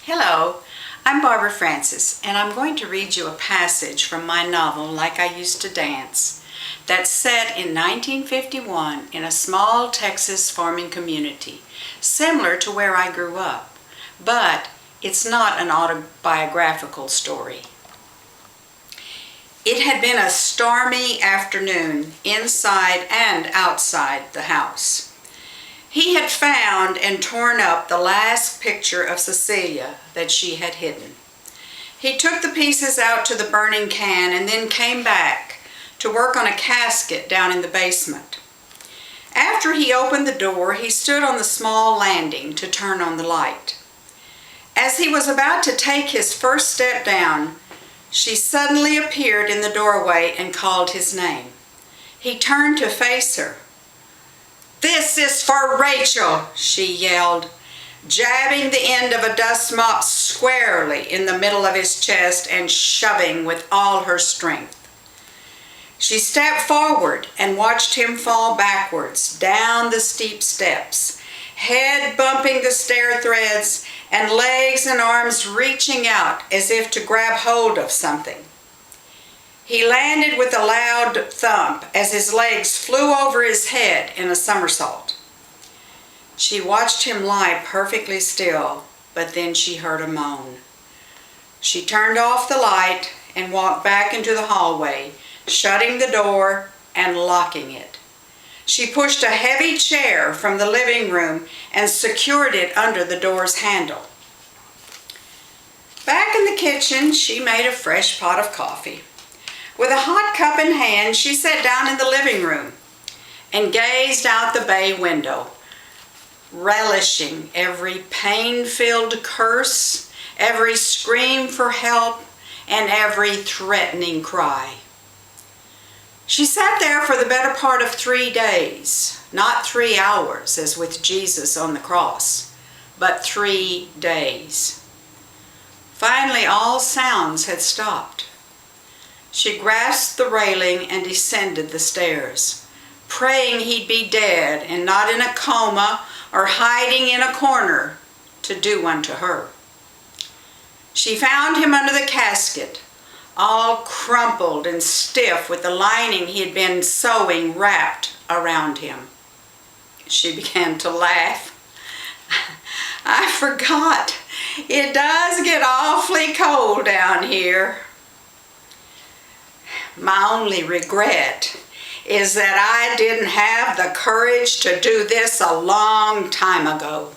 Hello, I'm Barbara Francis, and I'm going to read you a passage from my novel, Like I Used to Dance, that's set in 1951 in a small Texas farming community, similar to where I grew up, but it's not an autobiographical story. It had been a stormy afternoon inside and outside the house. He had found and torn up the last picture of Cecilia that she had hidden. He took the pieces out to the burning can and then came back to work on a casket down in the basement. After he opened the door, he stood on the small landing to turn on the light. As he was about to take his first step down, she suddenly appeared in the doorway and called his name. He turned to face her. "This is for Rachel," she yelled, jabbing the end of a dust mop squarely in the middle of his chest and shoving with all her strength. She stepped forward and watched him fall backwards down the steep steps, head bumping the stair threads and legs and arms reaching out as if to grab hold of something. He landed with a loud thump as his legs flew over his head in a somersault. She watched him lie perfectly still, but then she heard a moan. She turned off the light and walked back into the hallway, shutting the door and locking it. She pushed a heavy chair from the living room and secured it under the door's handle. Back in the kitchen, she made a fresh pot of coffee. With a hot cup in hand, she sat down in the living room and gazed out the bay window, relishing every pain-filled curse, every scream for help, and every threatening cry. She sat there for the better part of 3 days, not 3 hours as with Jesus on the cross, but 3 days. Finally, all sounds had stopped. She grasped the railing and descended the stairs, praying he'd be dead and not in a coma or hiding in a corner to do unto her. She found him under the casket, all crumpled and stiff with the lining he had been sewing wrapped around him. She began to laugh. "I forgot. It does get awfully cold down here. My only regret is that I didn't have the courage to do this a long time ago."